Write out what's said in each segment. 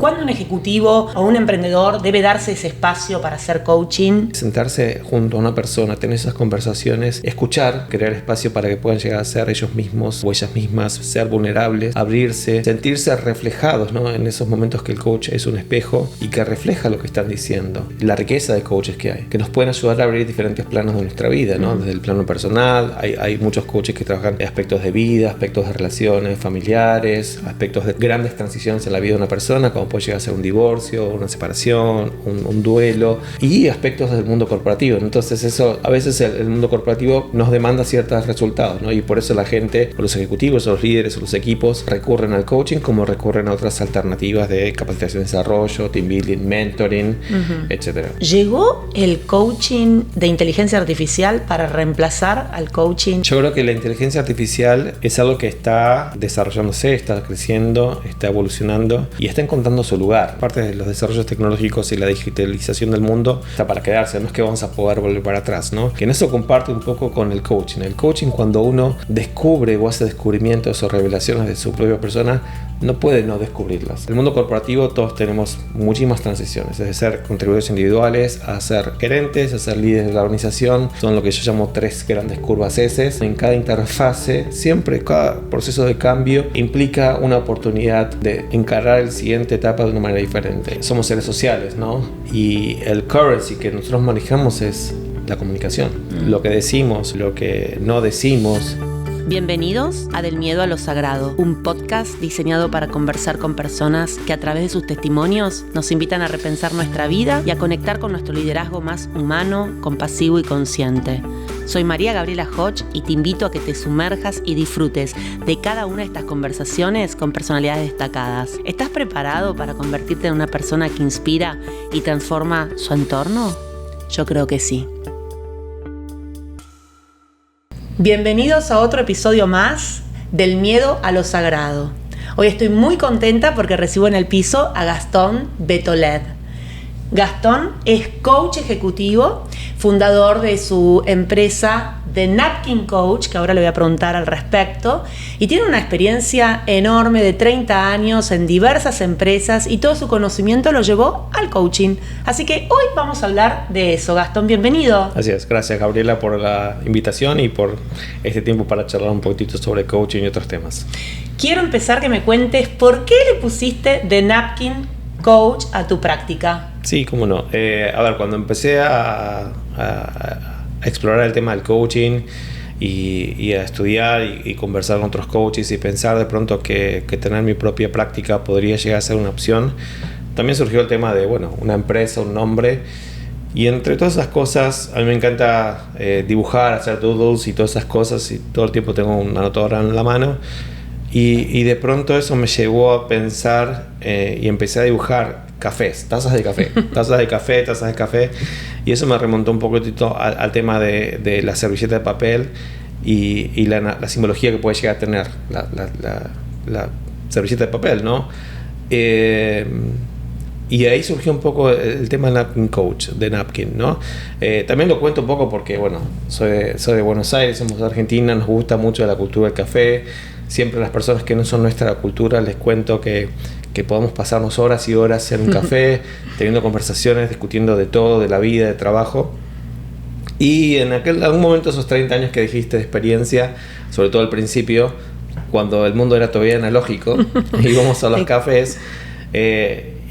¿Cuándo un ejecutivo o un emprendedor debe darse ese espacio para hacer coaching? Sentarse junto a una persona, tener esas conversaciones, escuchar, crear espacio para que puedan llegar a ser ellos mismos o ellas mismas, ser vulnerables, abrirse, sentirse reflejados, ¿no? En esos momentos que el coach es un espejo y que refleja lo que están diciendo. La riqueza de coaches que hay, que nos pueden ayudar a abrir diferentes planos de nuestra vida, ¿no? Desde el plano personal, hay muchos coaches que trabajan en aspectos de vida, aspectos de relaciones familiares, aspectos de grandes transiciones en la vida de una persona, como puede llegar a ser un divorcio, una separación, un duelo, y aspectos del mundo corporativo. Entonces eso, a veces el mundo corporativo nos demanda ciertos resultados, ¿no? Y por eso la gente, o los ejecutivos, o los líderes, o los equipos recurren al coaching como recurren a otras alternativas de capacitación y desarrollo, team building, mentoring, etc. ¿Llegó el coaching de inteligencia artificial para reemplazar al coaching? Yo creo que la inteligencia artificial es algo que está desarrollándose, está creciendo, está evolucionando y está encontrando su lugar. Parte de los desarrollos tecnológicos y la digitalización del mundo está para quedarse, no es que vamos a poder volver para atrás, ¿no? Que en eso comparte un poco con el coaching. El coaching, cuando uno descubre o hace descubrimientos o revelaciones de su propia persona, no puede no descubrirlas. En el mundo corporativo todos tenemos muchísimas transiciones, desde ser contribuidores individuales a ser gerentes, a ser líderes de la organización. Son lo que yo llamo 3 grandes curvas S. En cada interfase, siempre cada proceso de cambio implica una oportunidad de encarar la siguiente etapa de una manera diferente. Somos seres sociales, ¿no? Y el currency que nosotros manejamos es la comunicación. Lo que decimos, lo que no decimos. Bienvenidos a Del Miedo a lo Sagrado, un podcast diseñado para conversar con personas que a través de sus testimonios nos invitan a repensar nuestra vida y a conectar con nuestro liderazgo más humano, compasivo y consciente. Soy María Gabriela Hodge y te invito a que te sumerjas y disfrutes de cada una de estas conversaciones con personalidades destacadas. ¿Estás preparado para convertirte en una persona que inspira y transforma su entorno? Yo creo que sí. Bienvenidos a otro episodio más del Miedo a lo Sagrado. Hoy estoy muy contenta porque recibo en el piso a Gastón Betoled. Gastón es coach ejecutivo, fundador de su empresa The Napkin Coach, que ahora le voy a preguntar al respecto, y tiene una experiencia enorme de 30 años en diversas empresas y todo su conocimiento lo llevó al coaching. Así que hoy vamos a hablar de eso. Gastón, bienvenido. Así es, gracias Gabriela por la invitación y por este tiempo para charlar un poquitito sobre coaching y otros temas. Quiero empezar que me cuentes por qué le pusiste The Napkin Coach a tu práctica. Sí, cómo no. A ver, cuando empecé a explorar el tema del coaching y a estudiar y conversar con otros coaches y pensar de pronto que tener mi propia práctica podría llegar a ser una opción, también surgió el tema de, bueno, una empresa, un nombre. Y entre todas esas cosas, a mí me encanta dibujar, hacer doodles y todas esas cosas, y todo el tiempo tengo una anotadora en la mano. Y de pronto eso me llevó a pensar y empecé a dibujar cafés, tazas de café, y eso me remontó un poquitito al tema de la servilleta de papel y la simbología que puede llegar a tener la servilleta de papel, ¿no? Y ahí surgió un poco el tema del Napkin Coach, de Napkin, ¿no? También lo cuento un poco porque, bueno, soy de Buenos Aires, somos de Argentina, nos gusta mucho la cultura del café. Siempre a las personas que no son nuestra cultura les cuento que podemos pasarnos horas y horas en un café, teniendo conversaciones, discutiendo de todo, de la vida, de trabajo. Y en algún momento, esos 30 años que dijiste de experiencia, sobre todo al principio, cuando el mundo era todavía analógico, íbamos a los cafés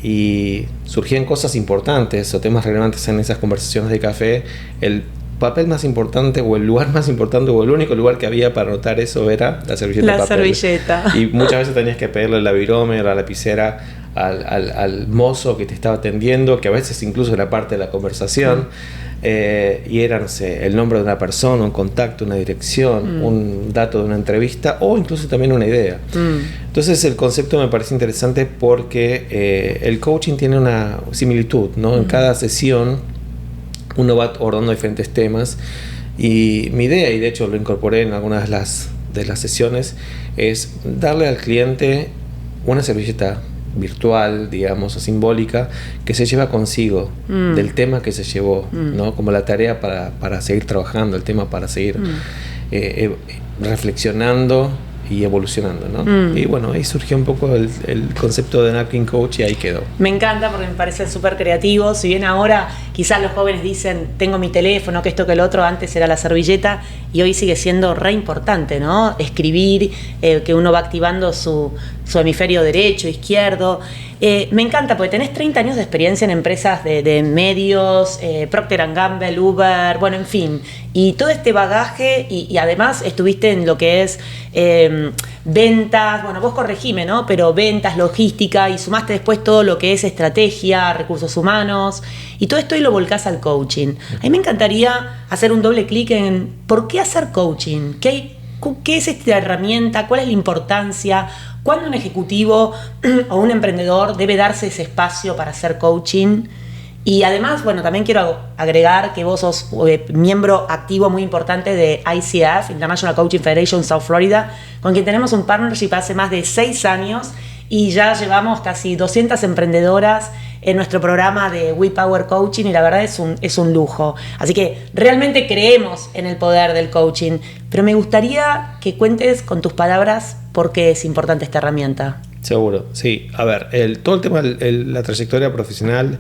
y surgían cosas importantes o temas relevantes en esas conversaciones de café. El papel más importante o el lugar más importante o el único lugar que había para anotar eso era la servilleta de papel. Servilleta. Y muchas veces tenías que pedirle la virome o la lapicera al mozo que te estaba atendiendo, que a veces incluso era parte de la conversación. Y era, no sé, el nombre de una persona, un contacto, una dirección, un dato de una entrevista o incluso también una idea. Entonces el concepto me parece interesante porque el coaching tiene una similitud, ¿no? En cada sesión uno va abordando diferentes temas y mi idea, y de hecho lo incorporé en algunas de las sesiones, es darle al cliente una servilleta virtual, digamos, o simbólica, que se lleva consigo del tema que se llevó, ¿no? Como la tarea para seguir trabajando, el tema para seguir reflexionando y evolucionando, ¿no? Y bueno, ahí surgió un poco el concepto de Napkin Coach y ahí quedó. Me encanta porque me parece súper creativo. Si bien ahora quizás los jóvenes dicen, tengo mi teléfono, que esto, que el otro, antes era la servilleta y hoy sigue siendo re importante, ¿no? Escribir, que uno va activando su hemisferio derecho, izquierdo. Me encanta porque tenés 30 años de experiencia en empresas de medios, Procter & Gamble, Uber, bueno, en fin. Y todo este bagaje y además estuviste en lo que es ventas, bueno, vos corregime, ¿no? Pero ventas, logística y sumaste después todo lo que es estrategia, recursos humanos y todo esto y lo volcás al coaching. A mí me encantaría hacer un doble clic en ¿por qué hacer coaching? ¿Qué es esta herramienta? ¿Cuál es la importancia? ¿Cuándo un ejecutivo o un emprendedor debe darse ese espacio para hacer coaching? Y además, bueno, también quiero agregar que vos sos miembro activo muy importante de ICF, International Coaching Federation South Florida, con quien tenemos un partnership hace más de 6 años y ya llevamos casi 200 emprendedoras en nuestro programa de We Power Coaching y la verdad es un lujo. Así que realmente creemos en el poder del coaching, pero me gustaría que cuentes con tus palabras por qué es importante esta herramienta. Seguro, sí. A ver, todo el tema, la trayectoria profesional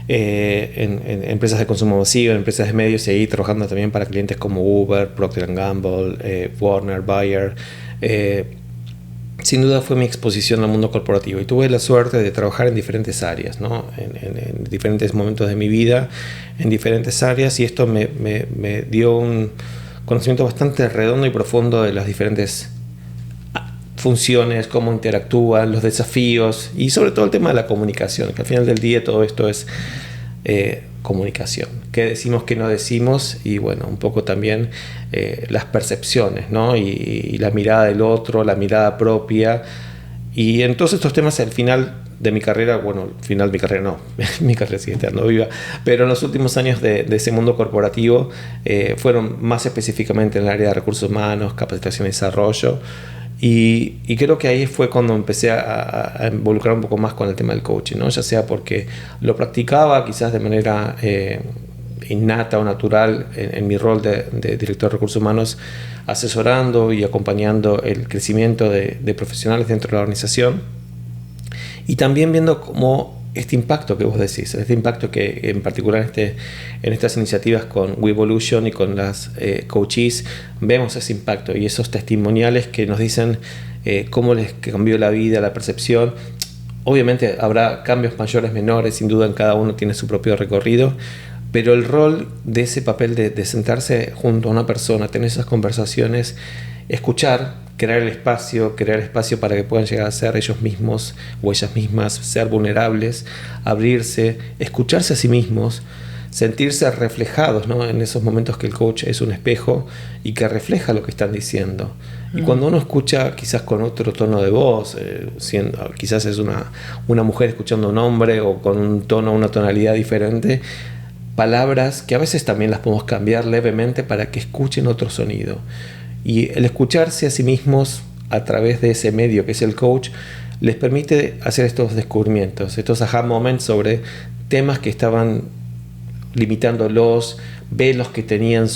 en empresas de consumo masivo, en empresas de medios, y ahí trabajando también para clientes como Uber, Procter & Gamble, Warner, Bayer. Sin duda fue mi exposición al mundo corporativo y tuve la suerte de trabajar en diferentes áreas, ¿no? En diferentes momentos de mi vida, en diferentes áreas, y esto me dio un conocimiento bastante redondo y profundo de las diferentes funciones, cómo interactúan, los desafíos y sobre todo el tema de la comunicación, que al final del día todo esto es comunicación, qué decimos, qué no decimos y bueno, un poco también las percepciones, ¿no? Y la mirada del otro, la mirada propia y en todos estos temas al final de mi carrera, bueno, final de mi carrera no, mi carrera sigue estando viva, pero en los últimos años de ese mundo corporativo fueron más específicamente en el área de recursos humanos, capacitación y desarrollo. Y creo que ahí fue cuando empecé a involucrar un poco más con el tema del coaching, ¿no? Ya sea porque lo practicaba quizás de manera innata o natural en mi rol de director de recursos humanos, asesorando y acompañando el crecimiento de profesionales dentro de la organización y también viendo cómo este impacto que vos decís, este impacto que en particular en estas iniciativas con WeVolution y con las coaches, vemos ese impacto y esos testimoniales que nos dicen cómo les cambió la vida, la percepción. Obviamente habrá cambios mayores, menores, sin duda en cada uno tiene su propio recorrido, pero el rol de ese papel de sentarse junto a una persona, tener esas conversaciones, escuchar, crear espacio para que puedan llegar a ser ellos mismos o ellas mismas, ser vulnerables, abrirse, escucharse a sí mismos, sentirse reflejados, ¿no? En esos momentos que el coach es un espejo y que refleja lo que están diciendo. Y cuando uno escucha quizás con otro tono de voz, quizás es una mujer escuchando a un hombre o con un tono, una tonalidad diferente, palabras que a veces también las podemos cambiar levemente para que escuchen otro sonido. Y el escucharse a sí mismos a través de ese medio que es el coach les permite hacer estos descubrimientos, estos aha moments sobre temas que estaban limitándolos, velos que tenían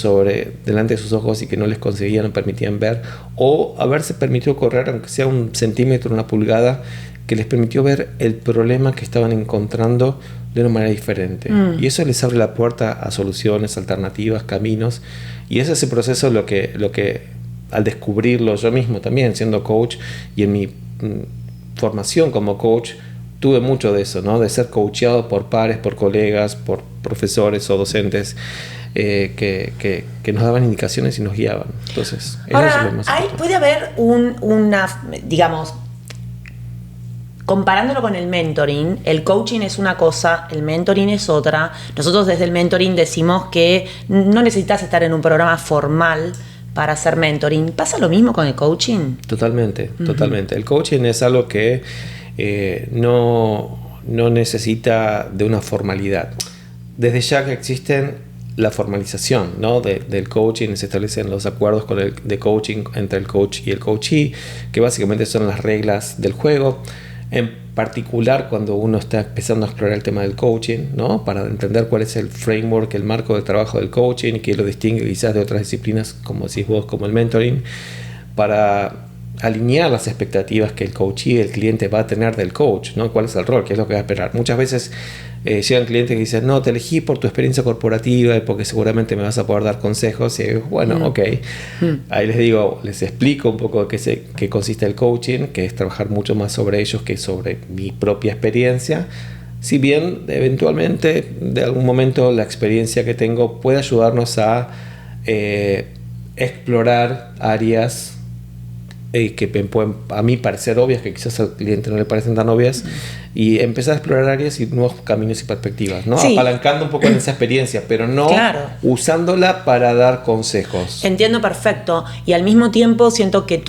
delante de sus ojos y que no les conseguían o permitían ver, o haberse permitido correr aunque sea 1 centímetro, 1 pulgada, que les permitió ver el problema que estaban encontrando de una manera diferente. Y eso les abre la puerta a soluciones, alternativas, caminos. Y es ese proceso lo que al descubrirlo yo mismo también, siendo coach y en mi formación como coach, tuve mucho de eso, ¿no? De ser coacheado por pares, por colegas, por profesores o docentes que nos daban indicaciones y nos guiaban. Entonces, ahora, eso es lo más importante. puede haber digamos, comparándolo con el mentoring, el coaching es una cosa, el mentoring es otra. Nosotros desde el mentoring decimos que no necesitas estar en un programa formal para hacer mentoring. ¿Pasa lo mismo con el coaching? Totalmente. El coaching es algo que no necesita de una formalidad. Desde ya que existen la formalización, ¿no? del coaching, se establecen los acuerdos de coaching entre el coach y el coachee, que básicamente son las reglas del juego. En particular cuando uno está empezando a explorar el tema del coaching, ¿no? Para entender cuál es el framework, el marco de trabajo del coaching, que lo distingue quizás de otras disciplinas, como decís vos, como el mentoring, para alinear las expectativas que el coachee, el cliente va a tener del coach, ¿no? ¿Cuál es el rol? ¿Qué es lo que va a esperar? Muchas veces llegan clientes que dicen, no, te elegí por tu experiencia corporativa y porque seguramente me vas a poder dar consejos. Y digo, bueno, ok. Ahí les explico un poco qué consiste el coaching, que es trabajar mucho más sobre ellos que sobre mi propia experiencia. Si bien eventualmente, de algún momento, la experiencia que tengo puede ayudarnos a explorar áreas que pueden a mí parecer obvias, que quizás al cliente no le parecen tan obvias, y empezar a explorar áreas y nuevos caminos y perspectivas, ¿no? Sí. Apalancando un poco en esa experiencia, pero no usándola para dar consejos. Entiendo perfecto, y al mismo tiempo siento que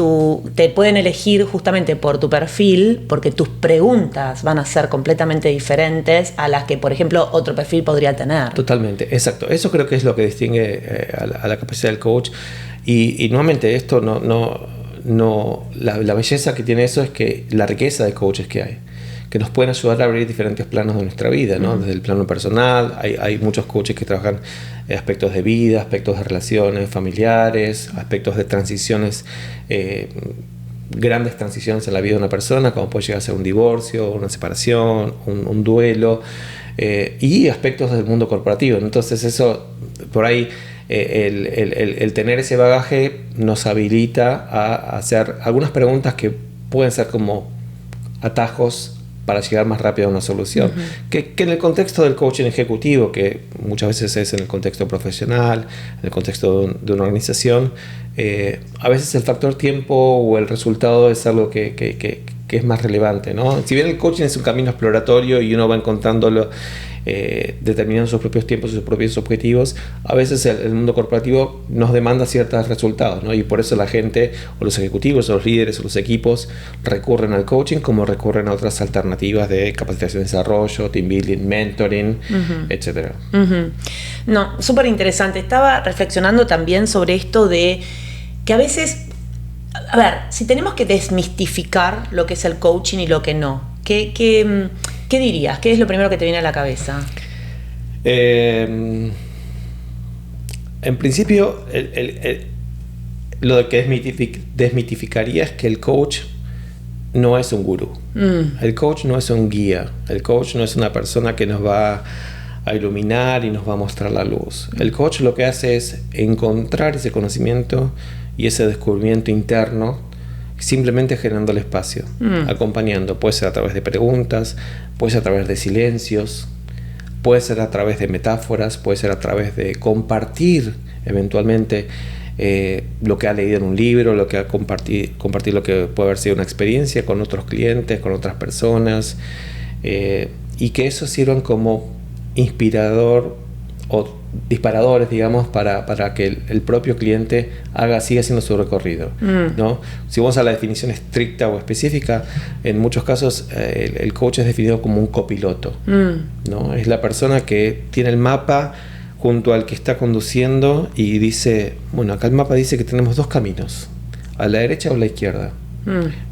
te pueden elegir justamente por tu perfil, porque tus preguntas van a ser completamente diferentes a las que, por ejemplo, otro perfil podría tener. Totalmente, exacto. Eso creo que es lo que distingue a la capacidad del coach, y nuevamente esto la belleza que tiene eso es que la riqueza de coaches que nos pueden ayudar a abrir diferentes planos de nuestra vida, ¿no? Desde el plano personal, hay muchos coaches que trabajan aspectos de vida, aspectos de relaciones familiares, aspectos de transiciones, grandes transiciones en la vida de una persona, como puede llegar a ser un divorcio, una separación, un duelo, y aspectos del mundo corporativo. Entonces eso, por ahí, el tener ese bagaje nos habilita a hacer algunas preguntas que pueden ser como atajos para llegar más rápido a una solución. Que en el contexto del coaching ejecutivo, que muchas veces es en el contexto profesional, en el contexto de una organización, a veces el factor tiempo o el resultado es algo que es más relevante, ¿no? Si bien el coaching es un camino exploratorio y uno va encontrándolo, determinando sus propios tiempos y sus propios objetivos, a veces el mundo corporativo nos demanda ciertos resultados, ¿no? Y por eso la gente, o los ejecutivos, o los líderes, o los equipos recurren al coaching como recurren a otras alternativas de capacitación y desarrollo, team building, mentoring, etc. No, súper interesante. Estaba reflexionando también sobre esto de que a veces, a ver, si tenemos que desmistificar lo que es el coaching y lo que no, ¿qué dirías? ¿Qué es lo primero que te viene a la cabeza? En principio, lo que desmitificaría es que el coach no es un gurú. El coach no es un guía. El coach no es una persona que nos va a iluminar y nos va a mostrar la luz. El coach lo que hace es encontrar ese conocimiento y ese descubrimiento interno, simplemente generando el espacio, acompañando. Puede ser a través de preguntas, puede ser a través de silencios, puede ser a través de metáforas, puede ser a través de compartir eventualmente lo que ha leído en un libro, lo que ha compartir lo que puede haber sido una experiencia con otros clientes, con otras personas, y que eso sirvan como inspirador o disparadores, digamos, para que el propio cliente siga haciendo su recorrido, ¿no? Si vamos a la definición estricta o específica, en muchos casos el coach es definido como un copiloto, ¿no? Es la persona que tiene el mapa junto al que está conduciendo y dice, bueno, acá el mapa dice que tenemos dos caminos, a la derecha o a la izquierda.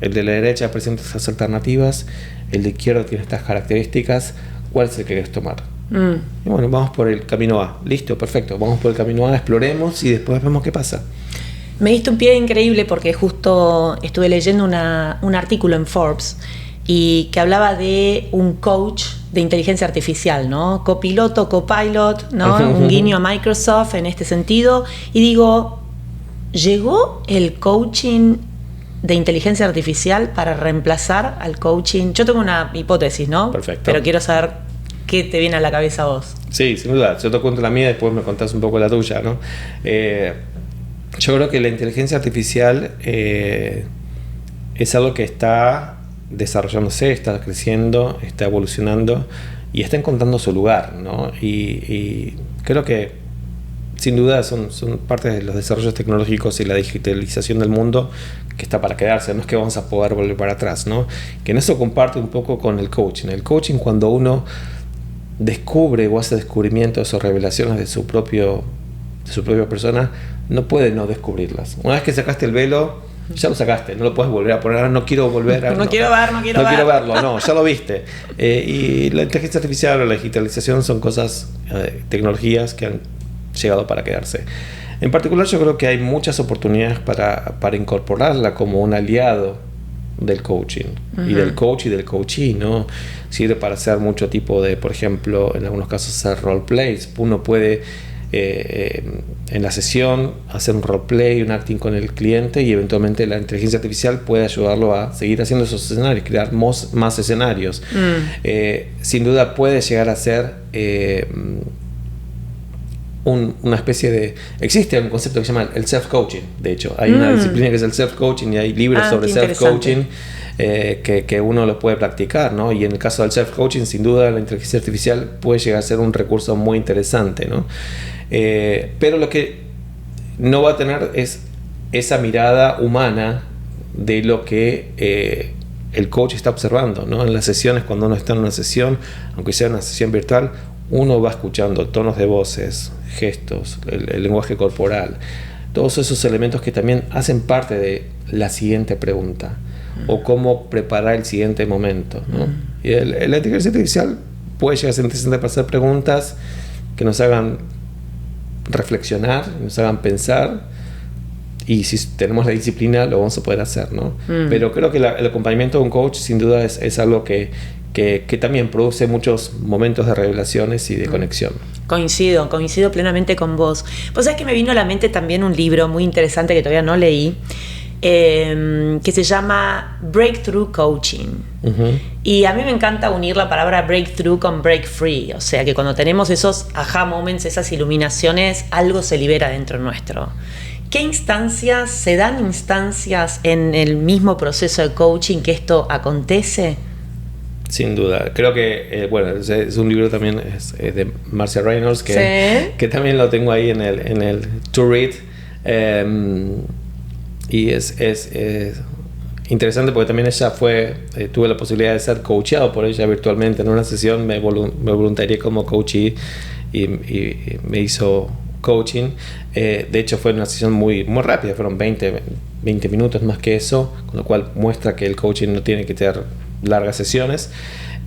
El de la derecha presenta estas alternativas, el de izquierda tiene estas características, ¿cuál es el que querés tomar? Y bueno, vamos por el camino A. Listo, perfecto. Vamos por el camino A, exploremos y después vemos qué pasa. Me diste un pie increíble porque justo estuve leyendo un artículo en Forbes y que hablaba de un coach de inteligencia artificial, ¿no? Copiloto, copilot, ¿no? Un guiño a Microsoft en este sentido. Y digo, ¿llegó el coaching de inteligencia artificial para reemplazar al coaching? Yo tengo una hipótesis, ¿no? Perfecto. Pero quiero saber ¿qué te viene a la cabeza a vos? Sí, sin duda. Yo te cuento la mía y después me contás un poco la tuya, ¿no? Yo creo que la inteligencia artificial es algo que está desarrollándose, está creciendo, está evolucionando y está encontrando su lugar, ¿no? Y creo que sin duda son parte de los desarrollos tecnológicos y la digitalización del mundo que está para quedarse. No es que vamos a poder volver para atrás, ¿no? Que en eso comparte un poco con el coaching. El coaching, cuando uno descubre o hace descubrimientos o revelaciones de su propia persona, no puede no descubrirlas. Una vez que sacaste el velo, ya lo sacaste, no lo puedes volver a poner. Ahora no quiero volver a no quiero verlo, no, ya lo viste. Y la inteligencia artificial o la digitalización son cosas, tecnologías que han llegado para quedarse. En particular yo creo que hay muchas oportunidades para incorporarla como un aliado del coaching, y del coach y del coachee, ¿no? Sirve para hacer mucho tipo de, por ejemplo, en algunos casos hacer roleplays. Uno puede en la sesión hacer un roleplay, un acting con el cliente, y eventualmente la inteligencia artificial puede ayudarlo a seguir haciendo esos escenarios, crear más escenarios. Sin duda puede llegar a ser una especie de... Existe un concepto que se llama el self-coaching. De hecho, hay una disciplina que es el self-coaching, y hay libros sobre self-coaching que uno lo puede practicar, ¿no? Y en el caso del self-coaching, sin duda la inteligencia artificial puede llegar a ser un recurso muy interesante, ¿no? Pero lo que no va a tener es esa mirada humana de lo que el coach está observando, ¿no? En las sesiones, cuando uno está en una sesión, aunque sea una sesión virtual, uno va escuchando tonos de voces, gestos, el lenguaje corporal, todos esos elementos que también hacen parte de la siguiente pregunta o cómo preparar el siguiente momento, ¿no? Y la inteligencia artificial puede llegar a ser interesante para hacer preguntas que nos hagan reflexionar, nos hagan pensar, y si tenemos la disciplina lo vamos a poder hacer, ¿no? Pero creo que el acompañamiento de un coach sin duda es algo que también produce muchos momentos de revelaciones y de conexión. Coincido plenamente con vos. Vos sabés que me vino a la mente también un libro muy interesante que todavía no leí, que se llama Breakthrough Coaching. Y a mí me encanta unir la palabra breakthrough con break free, o sea que cuando tenemos esos aha moments, esas iluminaciones, algo se libera dentro nuestro. ¿Qué instancias, se dan instancias en el mismo proceso de coaching que esto acontece? Sin duda, creo que bueno, es un libro también es de Marcia Reynolds que también lo tengo ahí en el to read, y es interesante porque también ella tuve la posibilidad de ser coachado por ella virtualmente en una sesión. Me voluntarié como coachee y me hizo coaching. De hecho fue una sesión muy rápida, fueron 20 minutos más que eso, con lo cual muestra que el coaching no tiene que tener largas sesiones.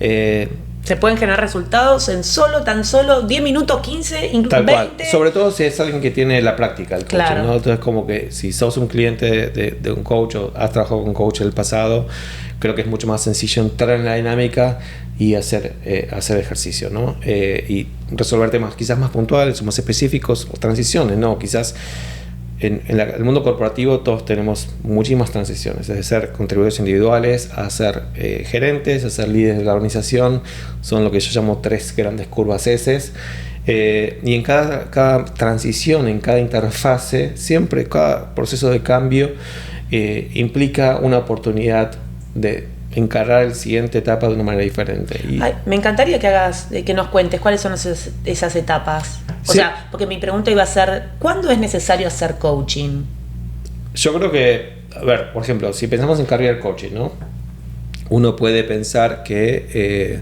Se pueden generar resultados en tan solo 10 minutos, 15, incluso 20. Cual. Sobre todo si es alguien que tiene la práctica del coaching, claro, ¿no? Entonces, como que si sos un cliente de un coach o has trabajado con coach en el pasado, creo que es mucho más sencillo entrar en la dinámica y hacer ejercicio, ¿no? Y resolver temas quizás más puntuales o más específicos, o transiciones, ¿no? Quizás en el mundo corporativo todos tenemos muchísimas transiciones, desde ser contribuidores individuales a ser gerentes, a ser líderes de la organización. Son lo que yo llamo 3 grandes curvas S. Y en cada transición, en cada interfase, siempre cada proceso de cambio implica una oportunidad de encarar la siguiente etapa de una manera diferente. Me encantaría que nos cuentes cuáles son esas etapas. O sea, porque mi pregunta iba a ser, ¿cuándo es necesario hacer coaching? Yo creo que, a ver, por ejemplo, si pensamos en career coaching, ¿no? Uno puede pensar que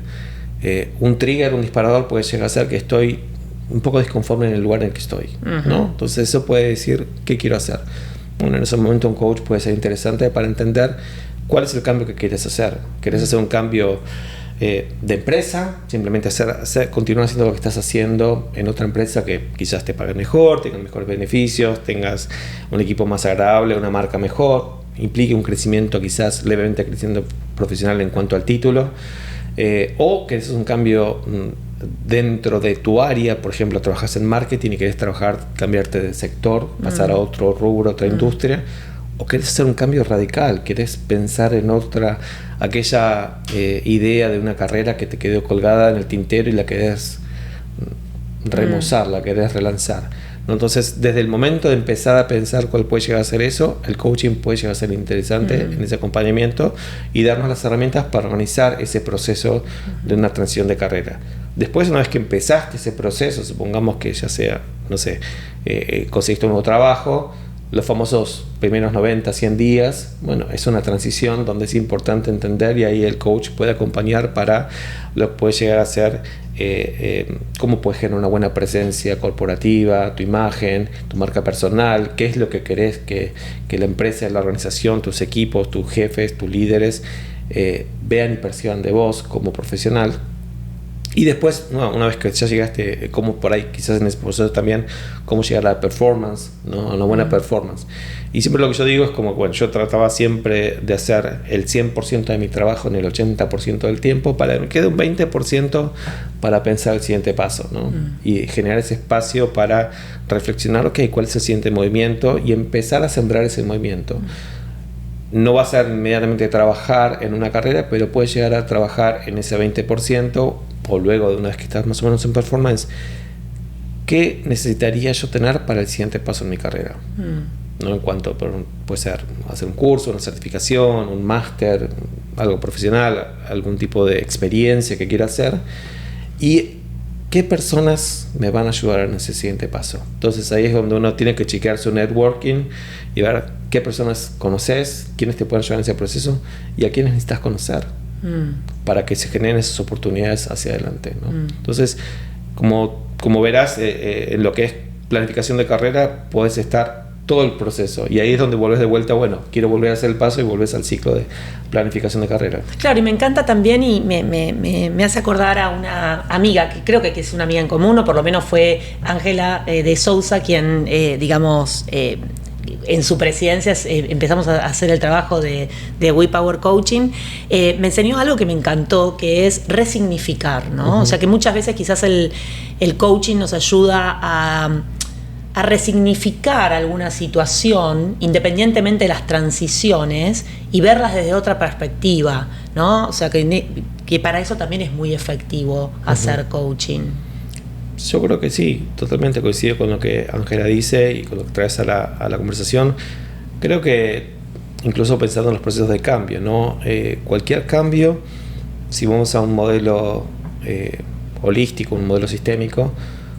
un trigger, un disparador puede llegar a ser que estoy un poco disconforme en el lugar en el que estoy, ¿no? Entonces eso puede decir, ¿qué quiero hacer? Bueno, en ese momento un coach puede ser interesante para entender cuál es el cambio que quieres hacer. ¿Quieres hacer un cambio de empresa? Simplemente continuar haciendo lo que estás haciendo en otra empresa que quizás te pague mejor, tengas mejores beneficios, tengas un equipo más agradable, una marca mejor, implique un crecimiento quizás levemente creciendo profesional en cuanto al título, o que es un cambio dentro de tu área. Por ejemplo, trabajas en marketing y querés cambiarte de sector, pasar a otro rubro, otra industria, o querés hacer un cambio radical, querés pensar en aquella idea de una carrera que te quedó colgada en el tintero y la querés remozar, la querés relanzar, ¿no? Entonces, desde el momento de empezar a pensar cuál puede llegar a ser eso, el coaching puede llegar a ser interesante en ese acompañamiento y darnos las herramientas para organizar ese proceso de una transición de carrera. Después, una vez que empezaste ese proceso, supongamos que ya sea, no sé, conseguiste un nuevo trabajo, los famosos primeros 90, 100 días, bueno, es una transición donde es importante entender, y ahí el coach puede acompañar para lo que puede llegar a ser cómo puedes generar una buena presencia corporativa, tu imagen, tu marca personal, qué es lo que querés que la empresa, la organización, tus equipos, tus jefes, tus líderes vean y perciban de vos como profesional. Y después, una vez que ya llegaste, como por ahí, quizás en ese proceso también, cómo llegar a la performance, ¿no? A una buena performance. Y siempre lo que yo digo es como, bueno, yo trataba siempre de hacer el 100% de mi trabajo en el 80% del tiempo, para que me quede un 20% para pensar el siguiente paso, ¿no? Y generar ese espacio para reflexionar, ok, cuál es el siguiente movimiento y empezar a sembrar ese movimiento. No va a ser inmediatamente trabajar en una carrera, pero puedes llegar a trabajar en ese 20%, o luego de una vez que estás más o menos en performance, ¿qué necesitaría yo tener para el siguiente paso en mi carrera? ¿No? En cuanto, puede ser hacer un curso, una certificación, un máster, algo profesional, algún tipo de experiencia que quiera hacer, y qué personas me van a ayudar en ese siguiente paso. Entonces ahí es donde uno tiene que chequear su networking y ver qué personas conoces, quiénes te pueden ayudar en ese proceso y a quiénes necesitas conocer para que se generen esas oportunidades hacia adelante, ¿no? Entonces, como verás, en lo que es planificación de carrera, puedes estar todo el proceso, y ahí es donde vuelves de vuelta, bueno, quiero volver a hacer el paso, y vuelves al ciclo de planificación de carrera. Claro, y me encanta también, y me hace acordar a una amiga, que creo que es una amiga en común, o por lo menos fue Ángela de Sousa, quien, en su presidencia empezamos a hacer el trabajo de WePower Coaching. Me enseñó algo que me encantó, que es resignificar, ¿no? O sea, que muchas veces quizás el coaching nos ayuda a resignificar alguna situación, independientemente de las transiciones, y verlas desde otra perspectiva, ¿no? O sea, que para eso también es muy efectivo hacer coaching. Yo creo que sí, totalmente coincido con lo que Ángela dice y con lo que traes a la conversación. Creo que, incluso pensando en los procesos de cambio, ¿no? Cualquier cambio, si vamos a un modelo holístico, un modelo sistémico,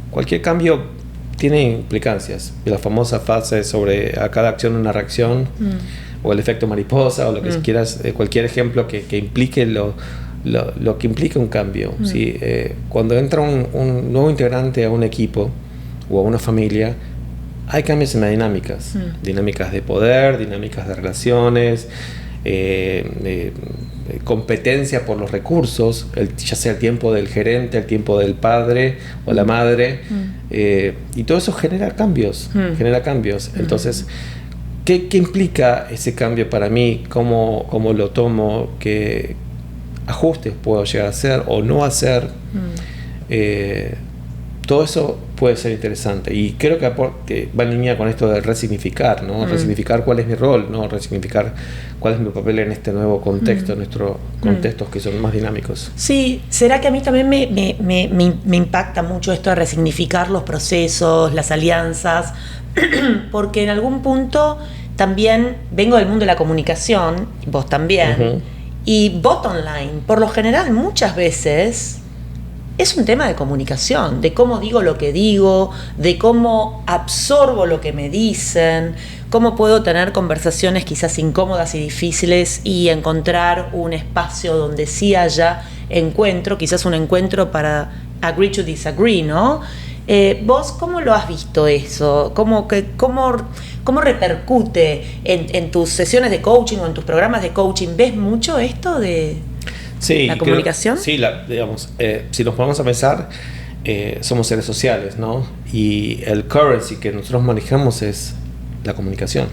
cualquier cambio tiene implicancias. La famosa frase sobre a cada acción una reacción, o el efecto mariposa, o lo que quieras, cualquier ejemplo que implique lo que implica un cambio. ¿Sí? Cuando entra un nuevo integrante a un equipo o a una familia, hay cambios en las dinámicas. Dinámicas de poder, dinámicas de relaciones, competencia por los recursos, ya sea el tiempo del gerente, el tiempo del padre o la madre, y todo eso genera cambios. Entonces, ¿qué implica ese cambio para mí? ¿Cómo lo tomo? ¿Qué ajustes puedo llegar a hacer o no hacer? Todo eso puede ser interesante, y creo que va en línea con esto de resignificar, ¿no? Resignificar cuál es mi rol, ¿no? Resignificar cuál es mi papel en este nuevo contexto, en nuestros contextos que son más dinámicos. Sí, será que a mí también me impacta mucho esto de resignificar los procesos, las alianzas, porque en algún punto también vengo del mundo de la comunicación, vos también, y bottom line, por lo general, muchas veces es un tema de comunicación, de cómo digo lo que digo, de cómo absorbo lo que me dicen, cómo puedo tener conversaciones quizás incómodas y difíciles y encontrar un espacio donde sí haya encuentro, quizás un encuentro para agree to disagree, ¿no? ¿Vos cómo lo has visto eso? ¿Cómo repercute en tus sesiones de coaching o en tus programas de coaching? ¿Ves mucho esto de la comunicación? Sí, digamos, si nos ponemos a pensar, somos seres sociales, ¿no? Y el currency que nosotros manejamos es la comunicación.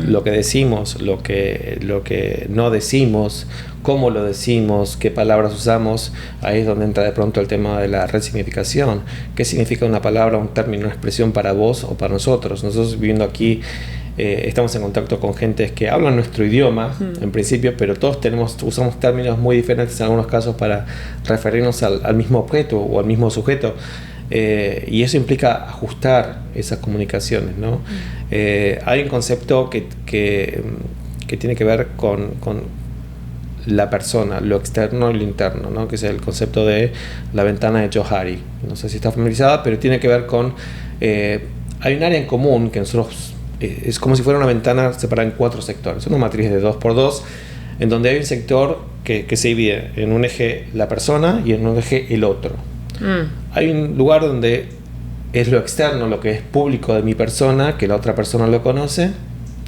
Lo que decimos, lo que no decimos, cómo lo decimos, qué palabras usamos, ahí es donde entra de pronto el tema de la resignificación. ¿Qué significa una palabra, un término, una expresión para vos o para nosotros? Nosotros viviendo aquí estamos en contacto con gente que habla nuestro idioma, en principio, pero todos usamos términos muy diferentes en algunos casos para referirnos al mismo objeto o al mismo sujeto. Y eso implica ajustar esas comunicaciones, ¿no? Hay un concepto que tiene que ver con la persona, lo externo y lo interno, ¿no? Que es el concepto de la ventana de Johari. No sé si está familiarizada, pero tiene que ver con... hay un área en común que nosotros... es como si fuera una ventana separada en 4 sectores, una matriz de 2x2, en donde hay un sector que se divide en un eje la persona y en un eje el otro. Hay un lugar donde es lo externo, lo que es público de mi persona, que la otra persona lo conoce,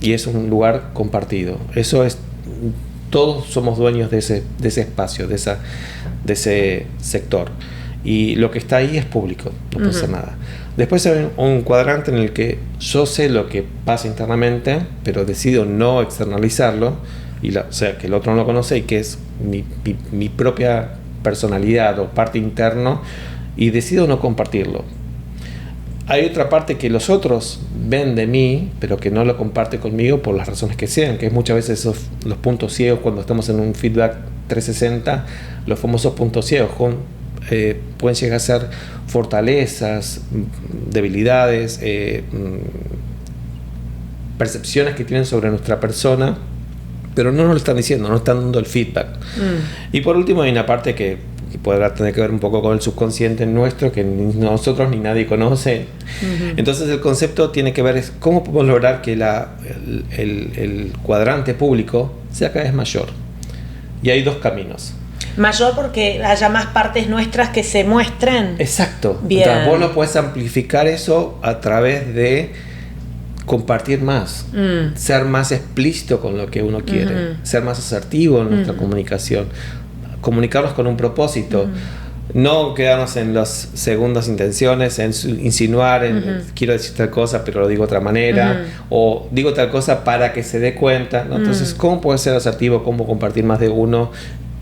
y es un lugar compartido. Eso es todos somos dueños de ese espacio, de ese sector. Y lo que está ahí es público, no puede ser nada. Después hay un cuadrante en el que yo sé lo que pasa internamente, pero decido no externalizarlo, o sea, que el otro no lo conoce, y que es mi propia personalidad o parte interno, y decido no compartirlo. Hay otra parte que los otros ven de mí, pero que no lo comparte conmigo por las razones que sean, que es muchas veces los puntos ciegos cuando estamos en un feedback 360, los famosos puntos ciegos, pueden llegar a ser fortalezas, debilidades, percepciones que tienen sobre nuestra persona, pero no nos lo están diciendo, no están dando el feedback. Y por último hay una parte que podrá tener que ver un poco con el subconsciente nuestro, que ni nosotros ni nadie conoce. Entonces el concepto tiene que ver es cómo podemos lograr que el cuadrante público sea cada vez mayor. Y hay dos caminos. Mayor porque haya más partes nuestras que se muestren. Exacto. Bien. Entonces vos lo puedes amplificar eso a través de compartir más, ser más explícito con lo que uno quiere, ser más asertivo en nuestra comunicación, comunicarnos con un propósito, no quedarnos en las segundas intenciones, en insinuar, quiero decir tal cosa pero lo digo de otra manera, o digo tal cosa para que se dé cuenta, ¿no? Entonces, ¿cómo puede ser asertivo? ¿Cómo compartir más de uno?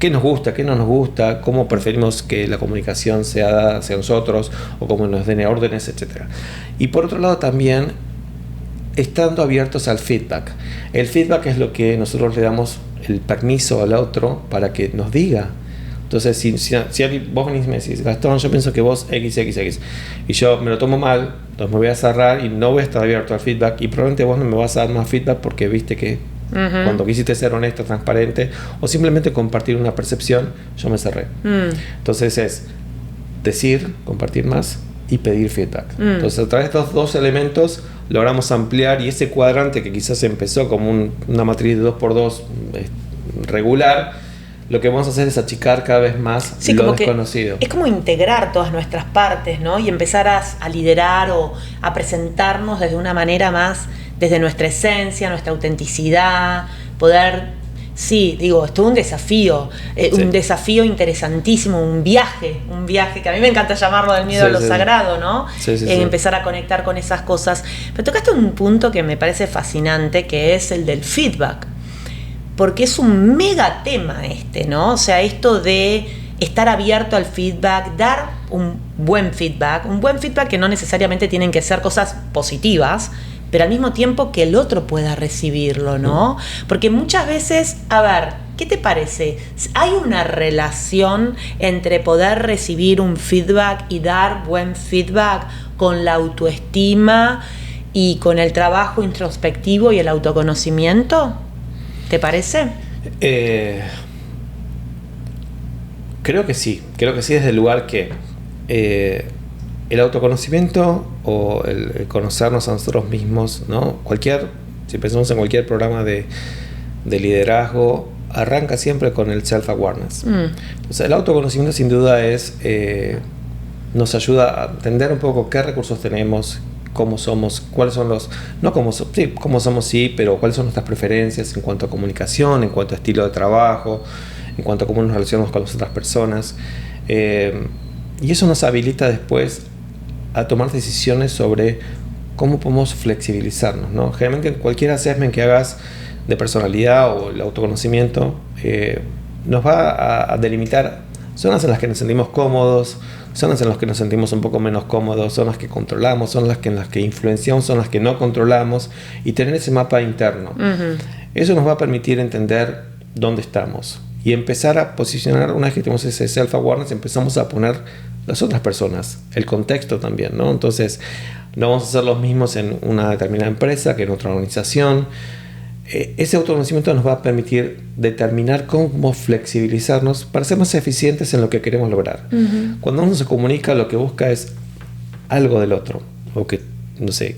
¿Qué nos gusta? ¿Qué no nos gusta? ¿Cómo preferimos que la comunicación sea dada hacia nosotros? ¿O cómo nos den órdenes, etcétera? Y por otro lado también, estando abiertos al feedback. El feedback es lo que nosotros le damos el permiso al otro para que nos diga. Entonces, si vos venís y me decís, Gastón, yo pienso que vos XXX, y yo me lo tomo mal, entonces me voy a cerrar y no voy a estar abierto al feedback, y probablemente vos no me vas a dar más feedback porque viste que cuando quisiste ser honesto, transparente, o simplemente compartir una percepción, yo me cerré. Entonces es decir, compartir más y pedir feedback. Entonces, a través de estos dos elementos logramos ampliar, y ese cuadrante que quizás empezó como una matriz de 2x2 regular, lo que vamos a hacer es achicar cada vez más lo desconocido. Es como integrar todas nuestras partes, ¿no? Y empezar a liderar o a presentarnos desde una manera más, desde nuestra esencia, nuestra autenticidad, poder... Sí, digo, es todo un desafío, un desafío interesantísimo, un viaje que a mí me encanta llamarlo del miedo a lo sagrado, ¿no? Empezar a conectar con esas cosas. Pero tocaste un punto que me parece fascinante, que es el del feedback, porque es un mega tema ¿no? O sea, esto de estar abierto al feedback, dar un buen feedback que no necesariamente tienen que ser cosas positivas, pero al mismo tiempo que el otro pueda recibirlo, ¿no? Porque muchas veces, a ver, ¿qué te parece? ¿Hay una relación entre poder recibir un feedback y dar buen feedback con la autoestima y con el trabajo introspectivo y el autoconocimiento? ¿Te parece? Creo que sí desde el lugar que el autoconocimiento o el conocernos a nosotros mismos, ¿no? Si pensamos en cualquier programa de liderazgo, arranca siempre con el self-awareness. Entonces, el autoconocimiento sin duda nos ayuda a entender un poco qué recursos tenemos, cómo somos, cuáles son cómo somos sí, pero cuáles son nuestras preferencias en cuanto a comunicación, en cuanto a estilo de trabajo, en cuanto a cómo nos relacionamos con las otras personas. Y eso nos habilita después a tomar decisiones sobre cómo podemos flexibilizarnos, ¿no? Generalmente en cualquier assessment que hagas de personalidad o el autoconocimiento nos va a delimitar zonas en las que nos sentimos cómodos, zonas en las que nos sentimos un poco menos cómodos, zonas que controlamos, zonas en las que influenciamos, zonas que no controlamos, y tener ese mapa interno. Eso nos va a permitir entender dónde estamos y empezar a posicionar. Una vez que tenemos ese self-awareness, empezamos a poner las otras personas, el contexto también, ¿no? Entonces, no vamos a ser los mismos en una determinada empresa que en otra organización. Ese autoconocimiento nos va a permitir determinar cómo flexibilizarnos para ser más eficientes en lo que queremos lograr. Cuando uno se comunica, lo que busca es algo del otro, o que, no sé,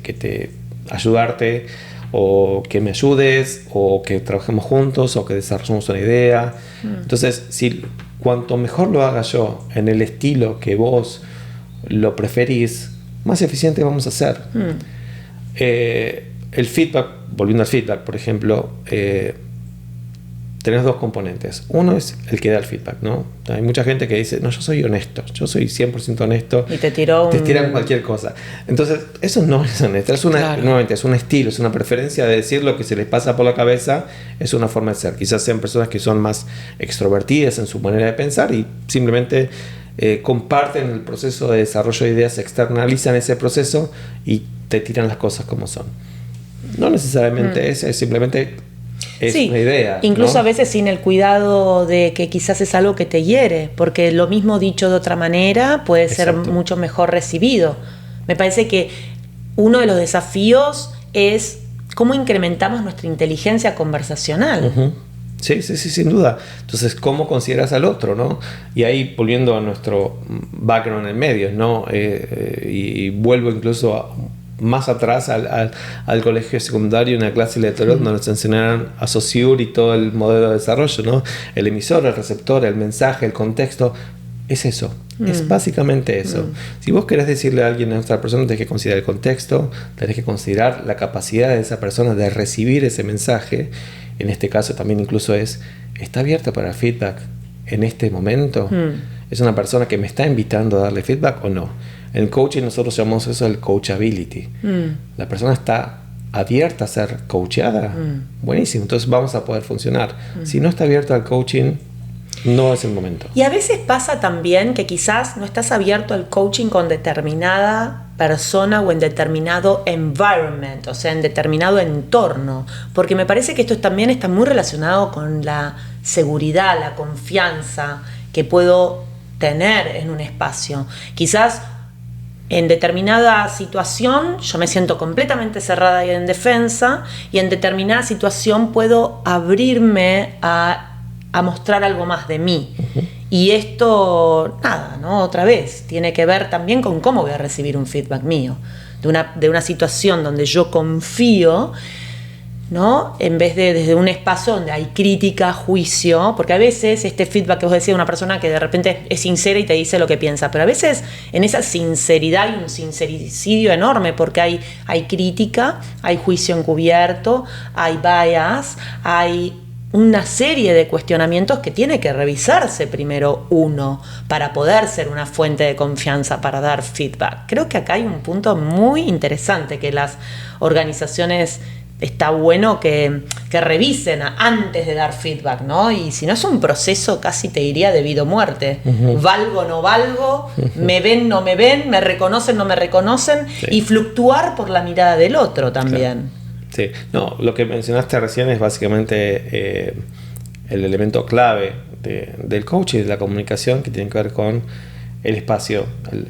ayudarte, o que me ayudes, o que trabajemos juntos, o que desarrollemos una idea. Entonces, cuanto mejor lo haga yo en el estilo que vos lo preferís, más eficiente vamos a ser. El feedback, volviendo al feedback, por ejemplo, tenés dos componentes. Uno es el que da el feedback, ¿no? Hay mucha gente que dice, no, yo soy honesto, yo soy 100% honesto. Y te tiran cualquier cosa. Entonces, eso no es honesto. Nuevamente, es un estilo, es una preferencia de decir lo que se les pasa por la cabeza, es una forma de ser. Quizás sean personas que son más extrovertidas en su manera de pensar y simplemente comparten el proceso de desarrollo de ideas, externalizan ese proceso y te tiran las cosas como son. No necesariamente es simplemente... Es una idea. Incluso ¿no? a veces sin el cuidado de que quizás es algo que te hiere, porque lo mismo dicho de otra manera puede ser mucho mejor recibido. Me parece que uno de los desafíos es cómo incrementamos nuestra inteligencia conversacional. Uh-huh. Sí, sin duda. Entonces, ¿cómo consideras al otro, no? Y ahí, volviendo a nuestro background en medios, ¿no? Y vuelvo incluso más atrás al colegio secundario, en la clase de editorial, donde nos enseñaron a Saussure y todo el modelo de desarrollo, ¿no? El emisor, el receptor, el mensaje, el contexto. Es eso, es básicamente eso. Si vos querés decirle a alguien, a otra persona, tenés que considerar el contexto, tenés que considerar la capacidad de esa persona de recibir ese mensaje. En este caso también incluso ¿está abierta para feedback en este momento? ¿Es una persona que me está invitando a darle feedback o no? En coaching nosotros llamamos eso el coachability. La persona está abierta a ser coachada. Buenísimo, entonces vamos a poder funcionar. Si no está abierto al coaching, no es el momento. Y a veces pasa también que quizás no estás abierto al coaching con determinada persona o en determinado environment, o sea, en determinado entorno, porque me parece que esto también está muy relacionado con la seguridad, la confianza que puedo tener en un espacio. Quizás en determinada situación yo me siento completamente cerrada y en defensa, y en determinada situación puedo abrirme a mostrar algo más de mí. Y esto, nada, ¿no? Otra vez, tiene que ver también con cómo voy a recibir un feedback mío, de una situación donde yo confío, ¿no? En vez de desde un espacio donde hay crítica, juicio, porque a veces este feedback que vos decías de una persona que de repente es sincera y te dice lo que piensa, pero a veces en esa sinceridad hay un sincericidio enorme, porque hay crítica, hay juicio encubierto, hay bias, hay una serie de cuestionamientos que tiene que revisarse primero uno para poder ser una fuente de confianza para dar feedback. Creo que acá hay un punto muy interesante que las organizaciones está bueno que revisen antes de dar feedback, ¿no? Y si no es un proceso casi te diría de vida o muerte. ¿Valgo o no valgo? ¿Me ven, no me ven? ¿Me reconocen, no me reconocen? Sí. Y fluctuar por la mirada del otro también. Claro. Sí, no, lo que mencionaste recién es básicamente el elemento clave del coaching, de la comunicación, que tiene que ver con el espacio,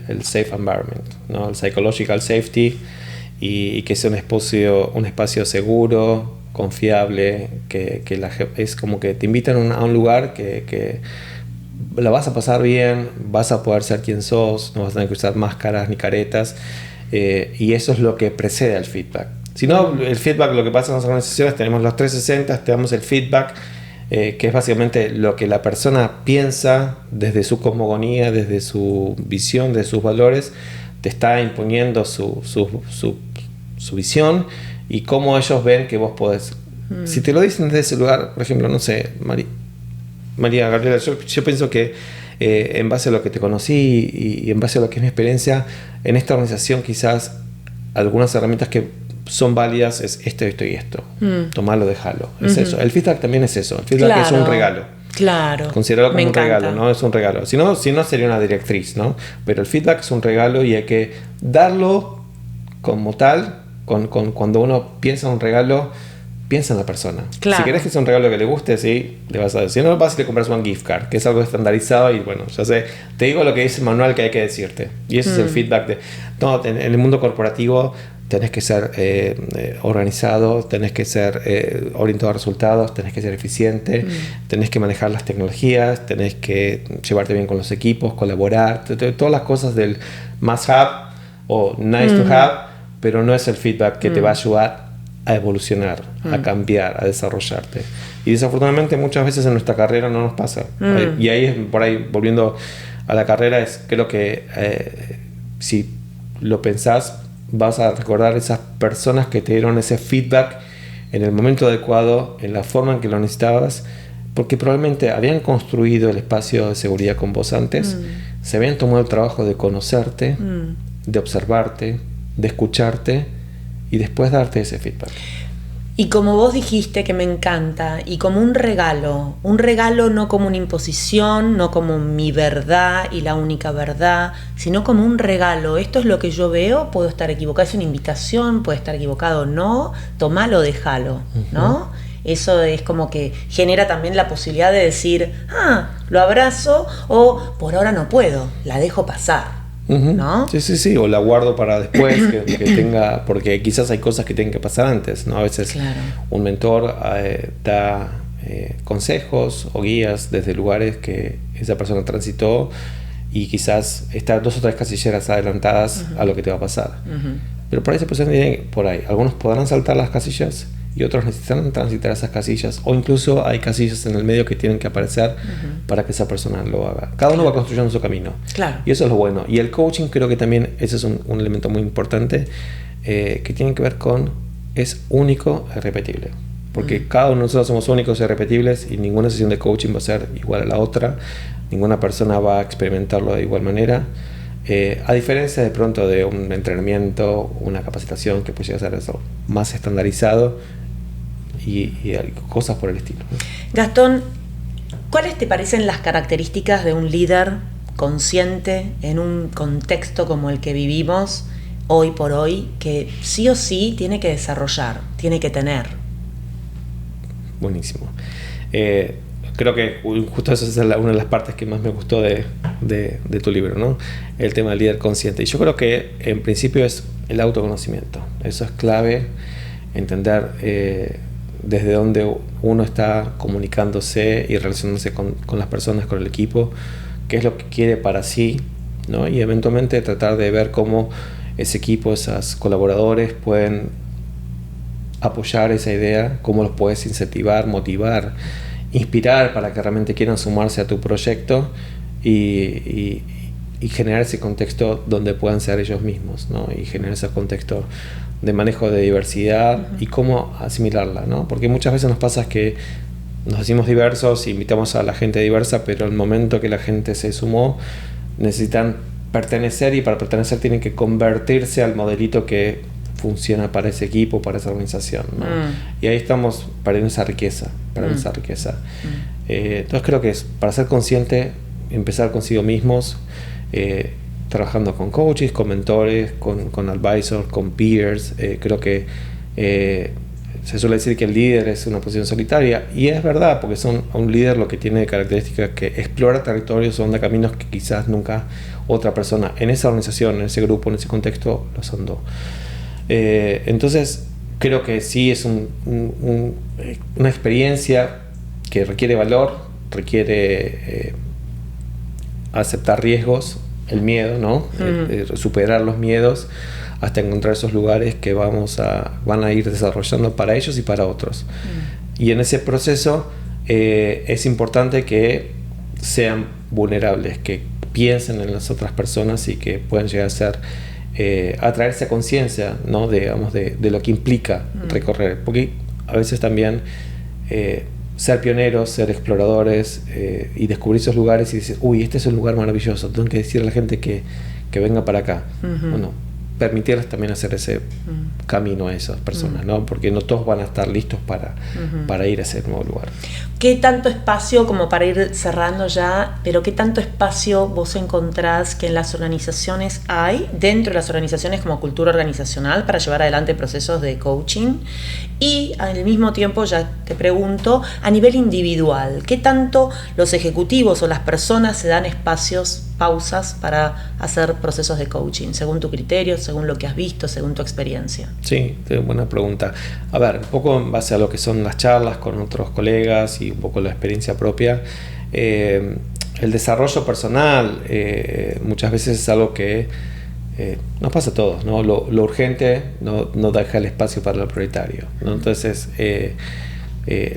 el safe environment, ¿no? El psychological safety, y que sea un espacio seguro, confiable, que es como que te invitan a un lugar que la vas a pasar bien, vas a poder ser quien sos, no vas a tener que usar máscaras ni caretas, y eso es lo que precede al feedback. Si no, el feedback, lo que pasa en las organizaciones, tenemos los 360, tenemos el feedback, que es básicamente lo que la persona piensa desde su cosmogonía, desde su visión, desde sus valores, te está imponiendo su visión y cómo ellos ven que vos podés. Si te lo dicen desde ese lugar, por ejemplo, no sé, María Gabriela, yo pienso que en base a lo que te conocí y en base a lo que es mi experiencia, en esta organización quizás algunas herramientas que son válidas es esto y esto. Tomalo, déjalo. Es eso. El feedback también es eso. El feedback es un regalo. Claro. Considéralo como un regalo, ¿no? Es un regalo. Si no sería una directriz, ¿no? Pero el feedback es un regalo y hay que darlo como tal. Cuando uno piensa en un regalo, piensa en la persona. Claro. Si querés que sea un regalo que le guste, sí, le vas a decir. Si no, vas y le compras un gift card, que es algo estandarizado y bueno, ya sé, te digo lo que dice el manual que hay que decirte. Y ese es el feedback en el mundo corporativo. Tenés que ser organizado, tenés que ser orientado a resultados, tenés que ser eficiente, tenés que manejar las tecnologías, tenés que llevarte bien con los equipos, colaborar, todas las cosas del must have o nice to have, pero no es el feedback que te va a ayudar a evolucionar, a cambiar, a desarrollarte. Y desafortunadamente muchas veces en nuestra carrera no nos pasa. Y ahí, por ahí, volviendo a la carrera, creo que si lo pensás, vas a recordar esas personas que te dieron ese feedback en el momento adecuado, en la forma en que lo necesitabas, porque probablemente habían construido el espacio de seguridad con vos antes, se habían tomado el trabajo de conocerte, de observarte, de escucharte y después darte ese feedback. Y como vos dijiste, que me encanta, y como un regalo no como una imposición, no como mi verdad y la única verdad, sino como un regalo. Esto es lo que yo veo, puedo estar equivocado, es una invitación, puede estar equivocado o no, tomalo o déjalo, ¿no? Eso es como que genera también la posibilidad de decir, lo abrazo, o por ahora no puedo, la dejo pasar. ¿No? Sí, o la guardo para después que tenga, porque quizás hay cosas que tienen que pasar antes, ¿no? A veces un mentor da consejos o guías desde lugares que esa persona transitó y quizás está 2 o 3 casilleras adelantadas a lo que te va a pasar. Pero por ahí esa persona tiene por ahí. Algunos podrán saltar las casillas y otros necesitan transitar esas casillas, o incluso hay casillas en el medio que tienen que aparecer para que esa persona lo haga. Cada uno va construyendo su camino. Y eso es lo bueno. Y el coaching, creo que también ese es un elemento muy importante que tiene que ver con es único y repetible. Porque cada uno de nosotros somos únicos y irrepetibles y ninguna sesión de coaching va a ser igual a la otra. Ninguna persona va a experimentarlo de igual manera. A diferencia de pronto de un entrenamiento, una capacitación que puede llegar a ser eso más estandarizado y cosas por el estilo. Gastón, ¿cuáles te parecen las características de un líder consciente en un contexto como el que vivimos hoy por hoy, que sí o sí tiene que desarrollar, tiene que tener? Buenísimo. Creo que justo eso es una de las partes que más me gustó de tu libro, ¿no? El tema del líder consciente. Y yo creo que en principio es el autoconocimiento. Eso es clave, entender desde dónde uno está comunicándose y relacionándose con las personas, con el equipo, qué es lo que quiere para sí, ¿no? Y eventualmente tratar de ver cómo ese equipo, esos colaboradores pueden apoyar esa idea, cómo los puedes incentivar, motivar, inspirar para que realmente quieran sumarse a tu proyecto y generar ese contexto donde puedan ser ellos mismos, ¿no? Y generar ese contexto de manejo de diversidad y cómo asimilarla, ¿no? Porque muchas veces nos pasa que nos decimos diversos, invitamos a la gente diversa, pero al momento que la gente se sumó necesitan pertenecer, y para pertenecer tienen que convertirse al modelito que funciona para ese equipo, para esa organización, ¿no? Y ahí estamos perdiendo esa riqueza, entonces creo que es para ser consciente, empezar consigo mismos, trabajando con coaches, con mentores, con advisors, con peers. Creo que se suele decir que el líder es una posición solitaria, y es verdad, porque un líder lo que tiene de característica es que explora territorios o anda caminos que quizás nunca otra persona en esa organización, en ese grupo, en ese contexto los andó. Entonces creo que sí es una experiencia que requiere valor, requiere aceptar riesgos, el miedo, ¿no? Superar los miedos hasta encontrar esos lugares que van a ir desarrollando para ellos y para otros. Y en ese proceso es importante que sean vulnerables, que piensen en las otras personas y que puedan llegar a ser a traerse a conciencia, ¿no? de lo que implica recorrer, porque a veces también ser pioneros, ser exploradores y descubrir esos lugares y decir, uy, este es un lugar maravilloso, tengo que decirle a la gente que venga para acá. Bueno, permitirles también hacer ese camino a esas personas, ¿no? Porque no todos van a estar listos para ir a ese nuevo lugar. ¿Qué tanto espacio, como para ir cerrando ya, pero qué tanto espacio vos encontrás que en las organizaciones hay, dentro de las organizaciones como cultura organizacional, para llevar adelante procesos de coaching? Y al mismo tiempo, ya te pregunto, a nivel individual, ¿qué tanto los ejecutivos o las personas se dan espacios, pausas para hacer procesos de coaching, según tu criterio, según lo que has visto, según tu experiencia? Sí, buena pregunta. A ver, un poco en base a lo que son las charlas con otros colegas y un poco la experiencia propia, el desarrollo personal muchas veces es algo que nos pasa a todos, ¿no? Lo urgente no deja el espacio para lo prioritario, ¿no? Entonces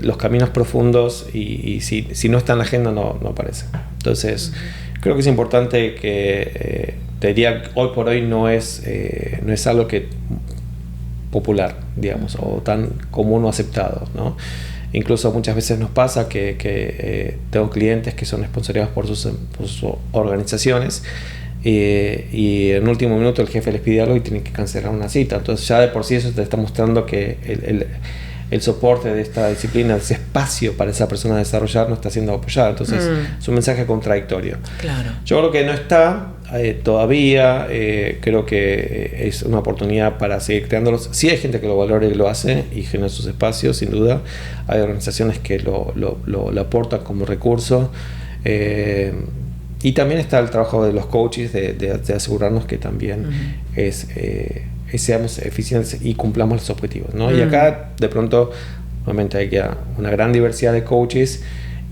los caminos profundos y si no está en la agenda no aparecen. Entonces creo que es importante que te diría, hoy por hoy no es algo que popular, digamos, o tan común o aceptado, ¿no? Incluso muchas veces nos pasa que tengo clientes que son sponsorizados por sus organizaciones y en último minuto el jefe les pide algo y tienen que cancelar una cita. Entonces ya de por sí eso te está mostrando que el soporte de esta disciplina, ese espacio para esa persona desarrollar, no está siendo apoyado. Entonces es un mensaje contradictorio. Claro. Yo creo que no está todavía, creo que es una oportunidad para seguir creándolos. Sí hay gente que lo valora y lo hace y genera sus espacios, sin duda. Hay organizaciones que lo aportan como recurso. Y también está el trabajo de los coaches de asegurarnos que también seamos eficientes y cumplamos los objetivos, ¿no? Y acá de pronto obviamente hay una gran diversidad de coaches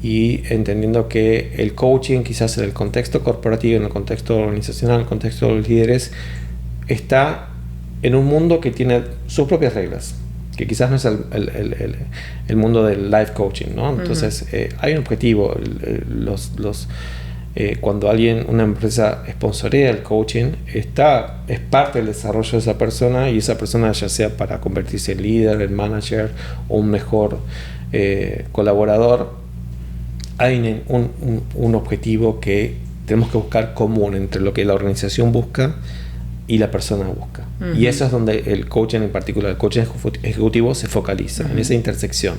y entendiendo que el coaching quizás en el contexto corporativo, en el contexto organizacional, en el contexto de los líderes, está en un mundo que tiene sus propias reglas, que quizás no es el mundo del life coaching, ¿no? Entonces hay un objetivo. Cuando una empresa sponsorea el coaching, es parte del desarrollo de esa persona, y esa persona, ya sea para convertirse en líder, en manager o un mejor colaborador, hay un objetivo que tenemos que buscar común entre lo que la organización busca y la persona busca. Y eso es donde el coaching, en particular el coaching ejecutivo, se focaliza en esa intersección.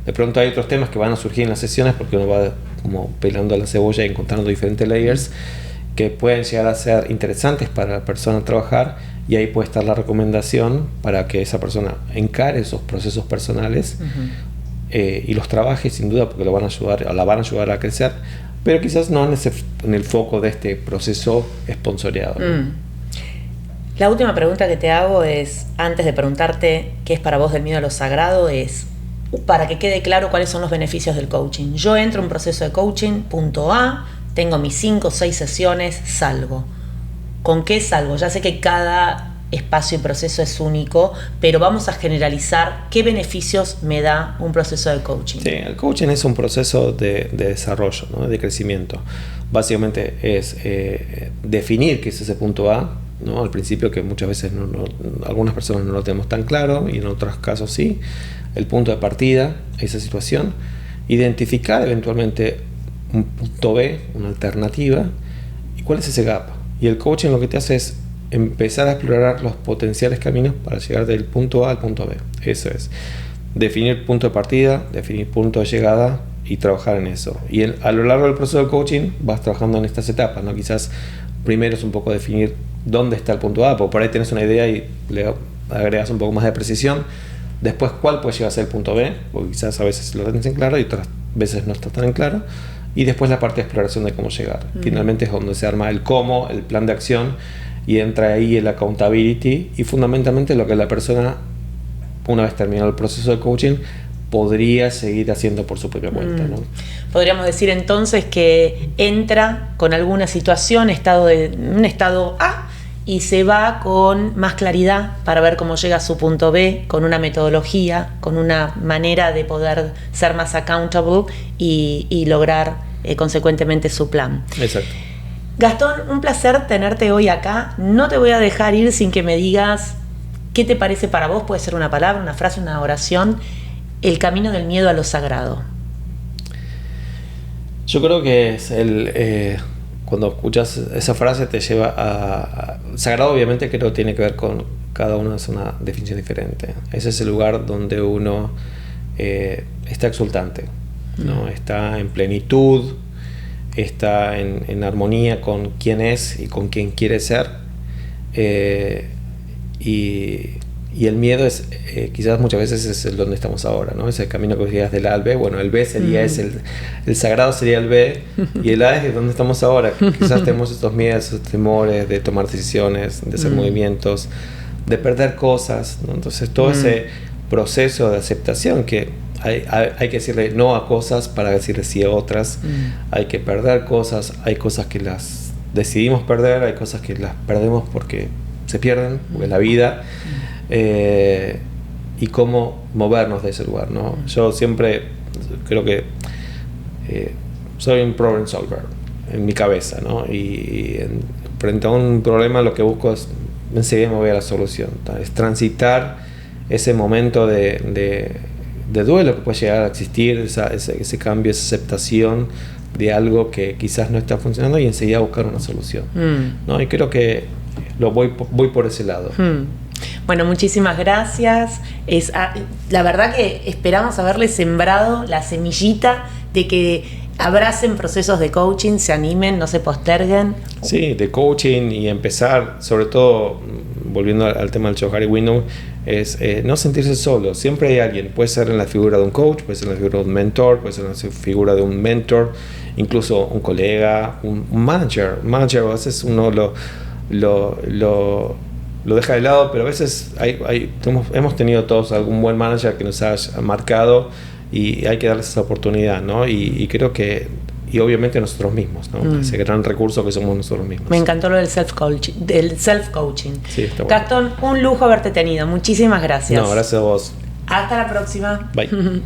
De pronto hay otros temas que van a surgir en las sesiones porque uno va como pelando la cebolla y encontrando diferentes layers que pueden llegar a ser interesantes para la persona a trabajar, y ahí puede estar la recomendación para que esa persona encare esos procesos personales y los trabaje, sin duda, porque la van a ayudar a crecer, pero quizás no en el foco de este proceso esponsoreado, ¿no? La última pregunta que te hago es, antes de preguntarte qué es para vos del miedo a lo sagrado, es para que quede claro cuáles son los beneficios del coaching. Yo entro en un proceso de coaching, punto A, tengo mis 5 o 6 sesiones, salgo. ¿Con qué salgo? Ya sé que cada espacio y proceso es único, pero vamos a generalizar qué beneficios me da un proceso de coaching. Sí, el coaching es un proceso de desarrollo, ¿no? De crecimiento. Básicamente es definir qué es ese punto A, ¿no? Al principio, que muchas veces algunas personas no lo tenemos tan claro y en otros casos sí. El punto de partida, esa situación, identificar eventualmente un punto B, una alternativa, y cuál es ese gap. Y el coaching lo que te hace es empezar a explorar los potenciales caminos para llegar del punto A al punto B. Eso es, definir punto de partida, definir punto de llegada y trabajar en eso. Y a lo largo del proceso del coaching vas trabajando en estas etapas, ¿no? Quizás primero es un poco definir dónde está el punto A, porque por ahí tienes una idea y le agregas un poco más de precisión. Después, ¿cuál puede llegar a ser el punto B? Porque quizás a veces lo tienes en claro y otras veces no está tan en claro. Y después la parte de exploración de cómo llegar. Finalmente es donde se arma el cómo, el plan de acción, y entra ahí el accountability y fundamentalmente lo que la persona, una vez terminado el proceso de coaching, podría seguir haciendo por su propia cuenta, ¿no? Podríamos decir entonces que entra con alguna situación, un estado A, y se va con más claridad para ver cómo llega a su punto B, con una metodología, con una manera de poder ser más accountable y lograr consecuentemente su plan. Exacto. Gastón, un placer tenerte hoy acá. No te voy a dejar ir sin que me digas qué te parece para vos, puede ser una palabra, una frase, una oración, el camino del miedo a lo sagrado. Yo creo que es cuando escuchas esa frase te lleva a sagrado. Obviamente creo que tiene que ver con cada uno, es una definición diferente. Ese es el lugar donde uno está exultante, ¿no? Está en plenitud, está en armonía con quién es y con quién quiere ser, y el miedo es quizás muchas veces es el donde estamos ahora, ¿no? Es el camino que decías del A al B. Bueno, el B sería el sagrado sería el B, y el A es donde estamos ahora. Quizás tenemos estos miedos, estos temores de tomar decisiones, de hacer movimientos, de perder cosas, ¿no? Entonces todo ese proceso de aceptación, que hay que decirle no a cosas para decirle sí a otras. Hay que perder cosas, hay cosas que las decidimos perder, hay cosas que las perdemos porque se pierden, porque es la vida. Y cómo movernos de ese lugar, ¿no? Yo siempre creo que soy un problem solver en mi cabeza, ¿no? Y frente a un problema lo que busco es enseguida me voy a la solución, es transitar ese momento de de duelo que puede llegar a existir, ese cambio, esa aceptación de algo que quizás no está funcionando y enseguida buscar una solución. ¿No? Y creo que voy por ese lado. Bueno, muchísimas gracias. La verdad que esperamos haberle sembrado la semillita de que abracen procesos de coaching, se animen, no se posterguen. Sí, de coaching y empezar, sobre todo, volviendo al tema del Johari Window, es no sentirse solo. Siempre hay alguien, puede ser en la figura de un coach, puede ser en la figura de un mentor, puede ser en la figura de un mentor, incluso un colega, un manager. Un manager a veces uno lo deja de lado, pero a veces hemos tenido todos algún buen manager que nos ha marcado y hay que darles esa oportunidad, ¿no? Y creo que, y obviamente nosotros mismos, ¿no? Ese gran recurso que somos nosotros mismos. Me encantó lo del self-coaching. Sí, está bueno. Gastón, un lujo haberte tenido. Muchísimas gracias. No, gracias a vos. Hasta la próxima. Bye.